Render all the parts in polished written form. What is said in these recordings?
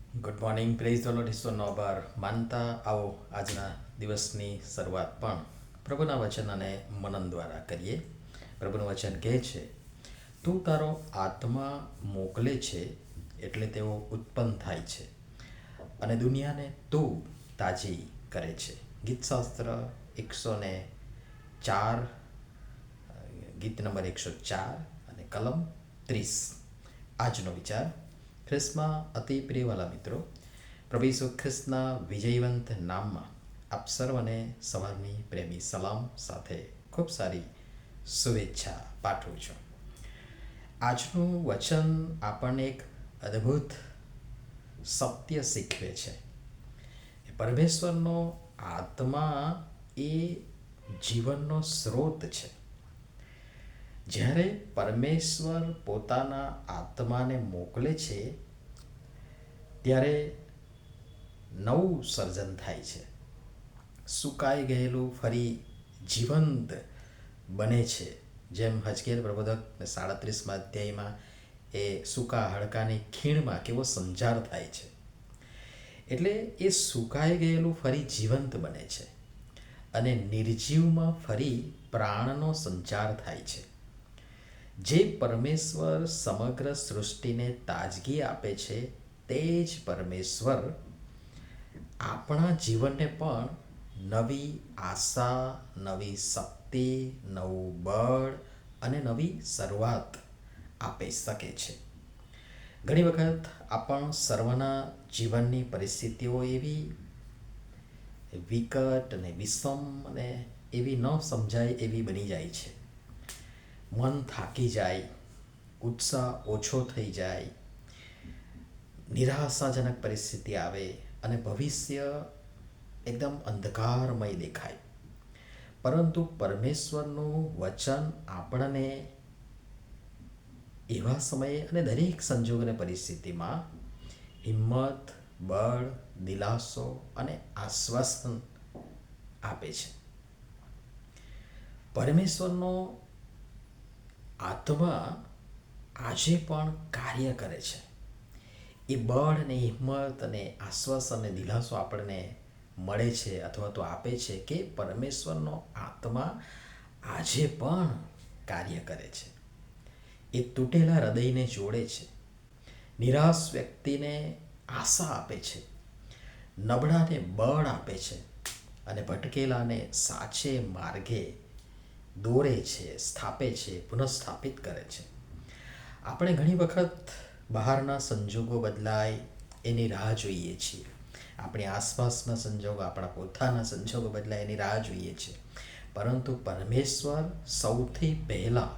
Good morning, praise the Lord, ઈશ્વરનો આભાર માનતા આવો આજના દિવસની શરૂઆત પણ પ્રભુના વચન અને મનન દ્વારા કરીએ. પ્રભુનું વચન કહે છે, તું તારો આત્મા મોકલે છે એટલે તેઓ ઉત્પન્ન થાય છે અને દુનિયાને તું તાજી કરે છે. ગીતશાસ્ત્ર 104, ગીત નંબર 104 અને કલમ 30. આજનો વિચાર. ખ્રિસ્તમાં અતિ પ્રિયવાલા મિત્રો, પ્રભુ ઈસુ ખ્રિસ્તના વિજયવંત નામમાં આપ સર્વને સવારની પ્રેમી સલામ સાથે ખૂબ સારી શુભેચ્છા પાઠવું છું. આજનું વચન આપણને એક અદ્ભુત સત્ય શીખવે છે. પરમેશ્વરનો આત્મા એ જીવનનો સ્રોત છે. જ્યારે પરમેશ્વર પોતાના આત્માને મોકલે છે ત્યારે નવું સર્જન થાય છે. સુકાઈ ગયેલું ફરી જીવંત બને છે. જેમ હજકેલ પ્રબોધક 37મા અધ્યાયમાં એ સૂકા હાડકાની ખીણમાં કેવો સંચાર થાય છે. એટલે એ સુકાઈ ગયેલું ફરી જીવંત બને છે અને નિર્જીવમાં ફરી પ્રાણનો સંચાર થાય છે. જે પરમેશ્વર સમગ્ર સૃષ્ટિને તાજગી આપે છે તે જ પરમેશ્વર આપણા જીવનને પણ નવી આશા, નવી શક્તિ, નવું બળ અને નવી શરૂઆત આપી શકે છે. ઘણી વખત આપણ સર્વના જીવનની પરિસ્થિતિઓ એવી વિકટ અને વિષમ અને એવી ન સમજાય એવી બની જાય છે. મન થાકી જાય, ઉત્સાહ ઓછો થઈ જાય, નિરાશાજનક પરિસ્થિતિ આવે અને ભવિષ્ય એકદમ અંધકારમય દેખાય. પરંતુ પરમેશ્વરનું વચન આપણને એવા સમયે અને દરેક સંજોગ અને પરિસ્થિતિમાં હિંમત, બળ, દિલાસો અને આશ્વાસન આપે છે. પરમેશ્વરનો આત્મા આજે પણ કાર્ય કરે છે. એ બળ અને હિંમત અને આશ્વાસન અને દિલાસો આપણને મળે છે અથવા તો આપે છે કે પરમેશ્વરનો આત્મા આજે પણ કાર્ય કરે છે. એ તૂટેલા હૃદયને જોડે છે, નિરાશ વ્યક્તિને આશા આપે છે, નબળાને બળ આપે છે અને ભટકેલાને સાચે માર્ગે દોરે છે, સ્થાપે છે, પુનઃસ્થાપિત કરે છે. આપણે ઘણી વખત બહારના સંજોગો બદલાય એની રાહ જોઈએ છીએ. આપણી આસપાસના સંજોગો, આપણા પોતાના સંજોગો બદલાય એની રાહ જોઈએ છીએ. પરંતુ પરમેશ્વર સૌથી પહેલાં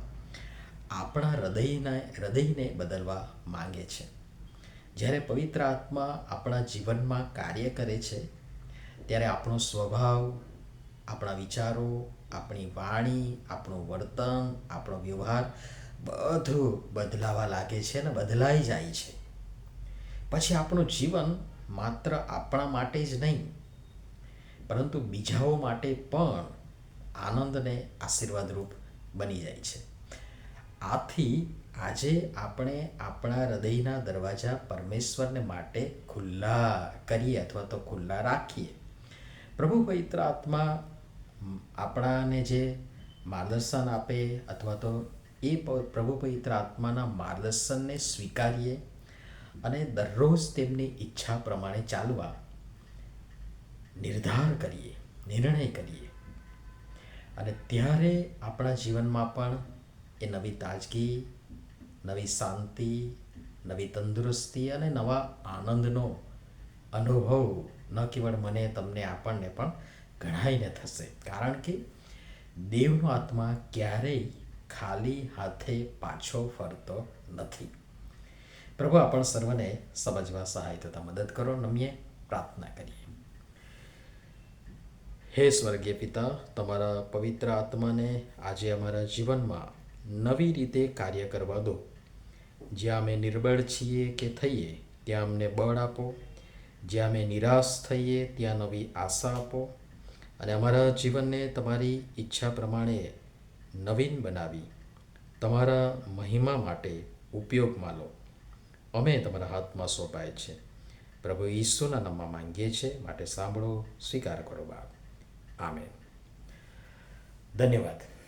આપણા હૃદયને બદલવા માંગે છે. જ્યારે પવિત્ર આત્મા આપણા જીવનમાં કાર્ય કરે છે ત્યારે આપણો સ્વભાવ, આપણા વિચારો, આપણી વાણી, આપણું વર્તન, આપણો વ્યવહાર બધું બદલાવા લાગે છે અને બદલાઈ જાય છે. પછી આપણું જીવન માત્ર આપણા માટે જ નહીં પરંતુ બીજાઓ માટે પણ આનંદને આશીર્વાદરૂપ બની જાય છે. આથી આજે આપણે આપણા હૃદયના દરવાજા પરમેશ્વરને માટે ખુલ્લા કરીએ અથવા તો ખુલ્લા રાખીએ. પ્રભુ પવિત્ર આત્મા આપણાને જે માર્ગદર્શન આપે અથવા તો એ પ્રભુ પવિત્ર આત્માના માર્ગદર્શનને સ્વીકારીએ અને દરરોજ તેમની ઈચ્છા પ્રમાણે ચાલવા નિર્ધાર કરીએ, નિર્ણય કરીએ અને ત્યારે આપણા જીવનમાં પણ એ નવી તાજગી, નવી શાંતિ, નવી તંદુરસ્તી અને નવા આનંદનો અનુભવ ન કેવળ મને, તમને, આપણને પણ ઘણાઈને થશે. કારણ કે દેવનો આત્મા ક્યારેય ખાલી હાથે પાછો ફરતો નથી. પ્રભુ આપણ સર્વને સમજવા સહાય તથા મદદ કરો. નમીએ પ્રાર્થના કરીએ. હે સ્વર્ગીય પિતા, તમારા પવિત્ર આત્માને આજે અમારા જીવનમાં નવી રીતે કાર્ય કરવા દો. જ્યાં અમે નિર્બળ છીએ કે થઈએ ત્યાં અમને બળ આપો. જ્યાં અમે નિરાશ થઈએ ત્યાં નવી આશા આપો અને અમારા જીવનને તમારી ઈચ્છા પ્રમાણે નવીન બનાવી તમારા મહિમા માટે ઉપયોગમાં લો. અમે તમારા હાથમાં સોંપાય છે. પ્રભુ ઈસુના નામમાં માંગીએ છીએ, માટે સાંભળો, સ્વીકાર કરો બાપ. આમેન. ધન્યવાદ.